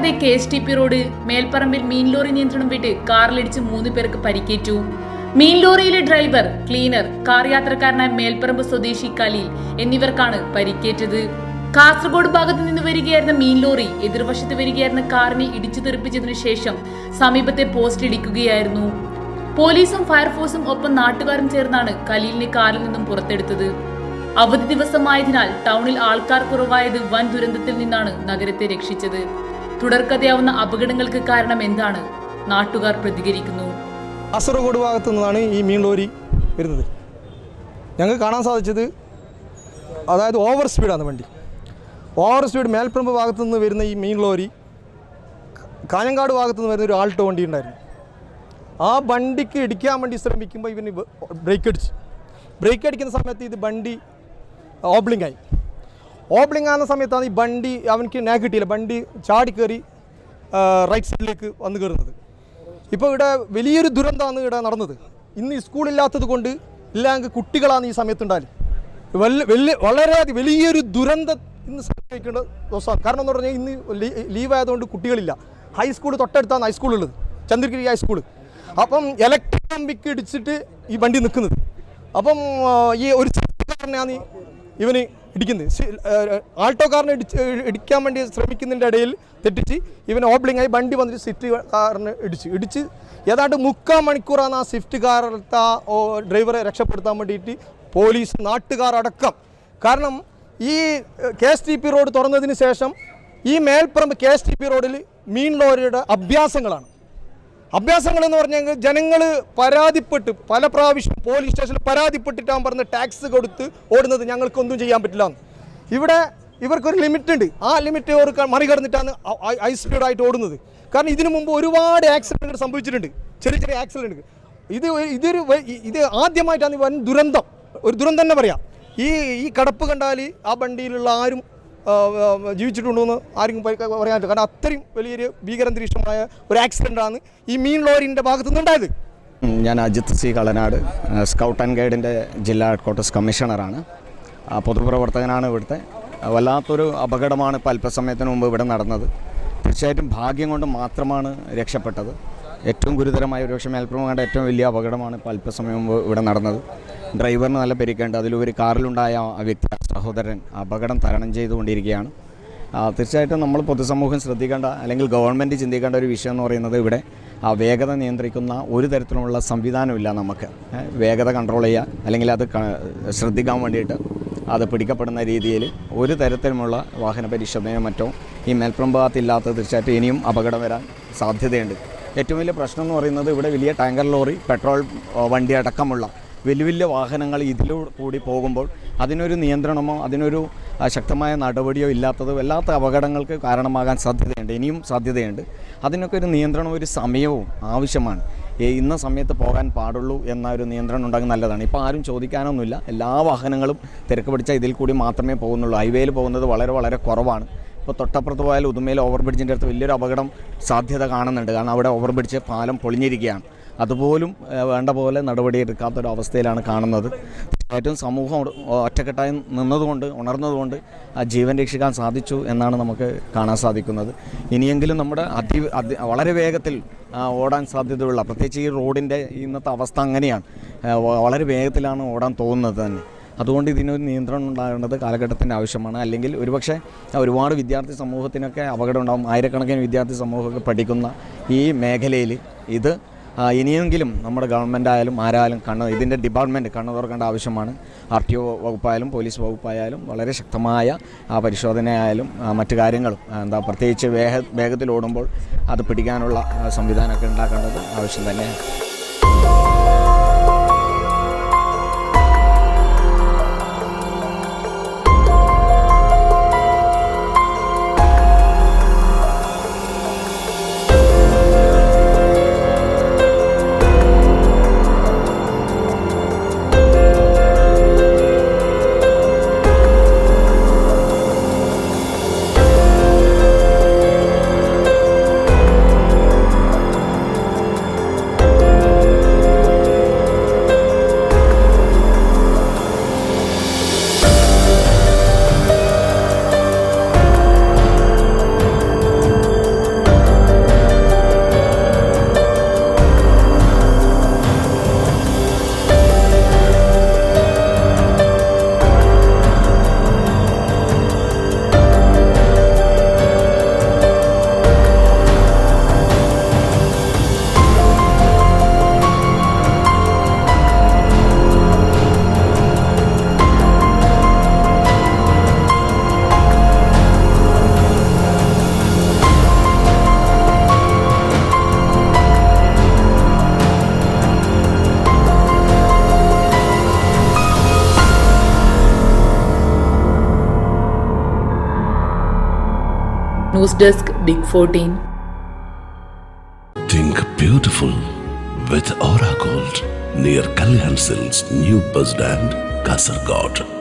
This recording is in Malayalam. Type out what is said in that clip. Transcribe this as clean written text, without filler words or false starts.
അറിയാതെ KSTP റോഡ് മേൽപ്പറമ്പിൽ മീൻ ലോറി നിയന്ത്രണം വിട്ട് കാറിലിടിച്ച് 3 പേർക്ക് പരിക്കേറ്റു. മീൻ ലോറിയിലെ ഡ്രൈവർ, ക്ലീനർ, കാർ യാത്രക്കാരനായ മേൽപ്പറമ്പ് സ്വദേശി കലീൽ എന്നിവർക്കാണ് പരിക്കേറ്റത്. കാസർഗോഡ് ഭാഗത്ത് നിന്ന് വരികയായിരുന്ന മീൻ ലോറി എതിർവശത്ത് വരികയായിരുന്ന കാറിനെ ഇടിച്ചു തെറിപ്പിച്ചതിനു ശേഷം സമീപത്തെ പോസ്റ്റ് ഇടിക്കുകയായിരുന്നു. പോലീസും ഫയർഫോഴ്സും ഒപ്പം നാട്ടുകാരും ചേർന്നാണ് കലീലിനെ കാറിൽ നിന്നും പുറത്തെടുത്തത്. അവധി ദിവസമായതിനാൽ ടൗണിൽ ആൾക്കാർ കുറവായത് വൻ ദുരന്തത്തിൽ നിന്നാണ് നഗരത്തെ രക്ഷിച്ചത്. തുടർക്കഥയാവുന്ന അപകടങ്ങൾക്ക് കാരണം എന്താണ്? നാട്ടുകാർ പ്രതികരിക്കുന്നു. കാസർഗോഡ് ഭാഗത്തു നിന്നാണ് ഈ മീൻ ലോറി വരുന്നത്. ഞങ്ങൾക്ക് കാണാൻ സാധിച്ചത് അതായത് ഓവർ സ്പീഡാണ് വണ്ടി. ഓവർ സ്പീഡ് മേൽപ്പറമ്പ് ഭാഗത്തു നിന്ന് വരുന്ന ഈ മീൻ ലോറി കാഞ്ഞങ്ങാട് ഭാഗത്തു നിന്ന് വരുന്ന ഒരു ആൾട്ടോ വണ്ടി ഉണ്ടായിരുന്നു. ആ വണ്ടിക്ക് ഇടിക്കാൻ വേണ്ടി ശ്രമിക്കുമ്പോൾ ഇവന് ബ്രേക്ക് അടിക്കുന്ന സമയത്ത് ഇത് വണ്ടി ഓബ്ലിംഗ് ആകുന്ന സമയത്താണ് ഈ വണ്ടി അവനക്ക് കിട്ടിയില്ല. വണ്ടി ചാടിക്കയറി റൈറ്റ് സൈഡിലേക്ക് വന്ന് കയറുന്നത്. ഇപ്പോൾ ഇവിടെ വലിയൊരു ദുരന്തമാണ് ഇവിടെ നടന്നത്. ഇന്ന് സ്കൂളില്ലാത്തത് കൊണ്ട് ഇല്ലെങ്കിൽ കുട്ടികളാണ് ഈ സമയത്തുണ്ടായാലും വളരെയധികം വലിയൊരു ദുരന്തം ഇന്ന് സംഭവിക്കേണ്ട ദിവസമാണ്. കാരണം എന്ന് പറഞ്ഞാൽ ഇന്ന് ലീവായതുകൊണ്ട് കുട്ടികളില്ല. ഹൈസ്കൂൾ തൊട്ടടുത്താണ് ഹൈസ്കൂളുള്ളത്, ചന്ദ്രഗിരി ഹൈസ്കൂൾ. അപ്പം ഇലക്ട്രിക് കമ്പിക്ക് ഇടിച്ചിട്ട് ഈ വണ്ടി നിൽക്കുന്നത്. അപ്പം ഈ ഒരു കാരനെയാണ് ഇവന് ഇടിക്കുന്നത്. ആൾട്ടോക്കാരനെ ഇടിക്കാൻ വേണ്ടി ശ്രമിക്കുന്നതിൻ്റെ ഇടയിൽ തെറ്റിച്ച് ഇവൻ ഓബ്ലിംഗ് ആയി വണ്ടി വന്നിട്ട് സ്വിഫ്റ്റ് കാറിന് ഇടിച്ച് ഏതാണ്ട് 3/4 മണിക്കൂറാണ് ആ സ്വിഫ്റ്റ് കാറിലത്തെ ഡ്രൈവറെ രക്ഷപ്പെടുത്താൻ വേണ്ടിയിട്ട് പോലീസ്, നാട്ടുകാർ അടക്കം. കാരണം ഈ KSTP റോഡ് തുറന്നതിന് ശേഷം ഈ മേൽപ്പറമ്പ് KSTP റോഡിൽ മീൻ ലോറിയുടെ അഭ്യാസങ്ങളെന്ന് പറഞ്ഞാൽ ജനങ്ങൾ പരാതിപ്പെട്ട് പല പ്രാവശ്യം പോലീസ് സ്റ്റേഷനിൽ പരാതിപ്പെട്ടിട്ടാകും പറഞ്ഞ് ടാക്സ് കൊടുത്ത് ഓടുന്നത് ഞങ്ങൾക്കൊന്നും ചെയ്യാൻ പറ്റില്ല എന്ന്. ഇവിടെ ഇവർക്കൊരു ലിമിറ്റ് ഉണ്ട്. ആ ലിമിറ്റ് അവർ മറികടന്നിട്ടാണ് ഹൈ സ്പീഡായിട്ട് ഓടുന്നത്. കാരണം ഇതിനു മുമ്പ് ഒരുപാട് ആക്സിഡൻറ്റുകൾ സംഭവിച്ചിട്ടുണ്ട്, ചെറിയ ആക്സിഡൻറ്റുകൾ. ഇത് ആദ്യമായിട്ടാണ് വൻ ദുരന്തം, ഒരു ദുരന്തം തന്നെ പറയാം. ഈ കടപ്പ് കണ്ടാൽ ആ വണ്ടിയിലുള്ള ആരും ജീവിച്ചിട്ടുണ്ടോയെന്ന് ആർക്കും പറയാൻ പറ്റില്ല. കാരണം അത്രയും വലിയൊരു ഭീകരാന്തരീക്ഷമായ ഒരു ആക്സിഡൻ്റാണ് ഈ മീൻ ലോറിൻ്റെ ഭാഗത്തു നിന്നുണ്ടായത്. ഞാൻ Ajit C. Kalanad, scout and ഗൈഡിൻ്റെ ജില്ലാ ഹെഡ്ക്വാർട്ടേഴ്സ് കമ്മീഷണറാണ്. പൊതുപ്രവർത്തകനാണ്. ഇവിടുത്തെ വല്ലാത്തൊരു അപകടമാണ് ഇപ്പോൾ അല്പസമയത്തിന് മുമ്പ് ഇവിടെ നടന്നത്. തീർച്ചയായിട്ടും ഭാഗ്യം കൊണ്ട് മാത്രമാണ് രക്ഷപ്പെട്ടത്. ഏറ്റവും ഗുരുതരമായ ഒരുപക്ഷെ മേൽപ്പറമ്പ് കണ്ട ഏറ്റവും വലിയ അപകടമാണ് ഇപ്പോൾ അല്പസമയം മുമ്പ് ഇവിടെ നടന്നത്. ഡ്രൈവറിന് നല്ല പരിക്കേണ്ട, അതിലുപരി കാറിലുണ്ടായ ആ വ്യക്തി, സഹോദരൻ, അപകടം തരണം ചെയ്തുകൊണ്ടിരിക്കുകയാണ്. തീർച്ചയായിട്ടും നമ്മൾ പൊതുസമൂഹം ശ്രദ്ധിക്കേണ്ട, അല്ലെങ്കിൽ ഗവൺമെൻറ് ചിന്തിക്കേണ്ട ഒരു വിഷയം എന്ന് പറയുന്നത് ഇവിടെ വേഗത നിയന്ത്രിക്കുന്ന ഒരു തരത്തിലുള്ള സംവിധാനമില്ല നമുക്ക്. വേഗത കൺട്രോൾ ചെയ്യാൻ അല്ലെങ്കിൽ അത് ശ്രദ്ധിക്കാൻ വേണ്ടിയിട്ട് അത് പിടിക്കപ്പെടുന്ന രീതിയിൽ ഒരു തരത്തിലുമുള്ള വാഹന പരിശോധനയോ മറ്റോ ഈ മേൽപ്പറമ്പ് ഭാഗത്തില്ലാത്തത് തീർച്ചയായിട്ടും ഇനിയും അപകടം വരാൻ സാധ്യതയുണ്ട്. ഏറ്റവും വലിയ പ്രശ്നം എന്ന് പറയുന്നത് ഇവിടെ വലിയ ടാങ്കർ ലോറി, പെട്രോൾ വണ്ടി അടക്കമുള്ള വലിയ വാഹനങ്ങൾ ഇതിലൂടെ പോകുമ്പോൾ അതിനൊരു നിയന്ത്രണമോ അതിനൊരു ശക്തമായ നടപടിയോ ഇല്ലാത്തത് വല്ലാത്ത അപകടങ്ങൾക്ക് കാരണമാകാൻ സാധ്യതയുണ്ട്, ഇനിയും സാധ്യതയുണ്ട്. അതിനൊക്കെ ഒരു നിയന്ത്രണവും ഒരു സമയവും ആവശ്യമാണ്. ഇന്ന സമയത്ത് പോകാൻ പാടുള്ളൂ എന്ന ഒരു നിയന്ത്രണം ഉണ്ടെങ്കിൽ നല്ലതാണ്. ഇപ്പോൾ ആരും ചോദിക്കാനൊന്നുമില്ല. എല്ലാ വാഹനങ്ങളും തിരക്ക് പിടിച്ചാൽ ഇതിൽ കൂടി മാത്രമേ പോകുന്നുള്ളൂ. ഹൈവേയിൽ പോകുന്നത് വളരെ കുറവാണ്. ഇപ്പോൾ തൊട്ടപ്പുറത്ത് പോയാൽ ഉദുമയിൽ ഓവർ ബ്രിഡ്ജിൻ്റെ അടുത്ത് വലിയൊരു അപകടം സാധ്യത കാണുന്നുണ്ട്. കാരണം അവിടെ ഓവർ ബ്രിഡ്ജ് പാലം പൊളിഞ്ഞിരിക്കുകയാണ്. അതുപോലും വേണ്ട പോലെ നടപടിയെടുക്കാത്തൊരവസ്ഥയിലാണ് കാണുന്നത്. ഏറ്റവും സമൂഹം ഒറ്റക്കെട്ടായി നിന്നതുകൊണ്ട്, ഉണർന്നതുകൊണ്ട് ആ ജീവൻ രക്ഷിക്കാൻ സാധിച്ചു എന്നാണ് നമുക്ക് കാണാൻ സാധിക്കുന്നത്. ഇനിയെങ്കിലും നമ്മുടെ വളരെ വേഗത്തിൽ ഓടാൻ സാധ്യതയുള്ള, പ്രത്യേകിച്ച് ഈ റോഡിൻ്റെ ഇന്നത്തെ അവസ്ഥ അങ്ങനെയാണ്, വളരെ വേഗത്തിലാണ് ഓടാൻ തോന്നുന്നത് തന്നെ. അതുകൊണ്ട് ഇതിനൊരു നിയന്ത്രണം ഉണ്ടാകേണ്ടത് കാലഘട്ടത്തിൻ്റെ ആവശ്യമാണ്. അല്ലെങ്കിൽ ഒരുപക്ഷെ ഒരുപാട് വിദ്യാർത്ഥി സമൂഹത്തിനൊക്കെ അപകടം ഉണ്ടാകും. ആയിരക്കണക്കിന് വിദ്യാർത്ഥി സമൂഹമൊക്കെ പഠിക്കുന്ന ഈ മേഖലയിൽ ഇത് ഇനിയെങ്കിലും നമ്മുടെ ഗവൺമെൻറ് ആയാലും ആരായാലും ഇതിൻ്റെ ഡിപ്പാർട്ട്മെൻറ്റ് കണ്ണു തുറക്കേണ്ട ആവശ്യമാണ്. RTO വകുപ്പായാലും പോലീസ് വകുപ്പായാലും വളരെ ശക്തമായ പരിശോധനയായാലും മറ്റു കാര്യങ്ങളും പ്രത്യേകിച്ച് വേഗത്തിൽ ഓടുമ്പോൾ അത് പിടിക്കാനുള്ള സംവിധാനമൊക്കെ ഉണ്ടാക്കേണ്ടത് ആവശ്യം തന്നെയാണ്. News desk big 14. Think beautiful with Aura Gold near Kalyan Silks, New Bus Stand, Kasaragod.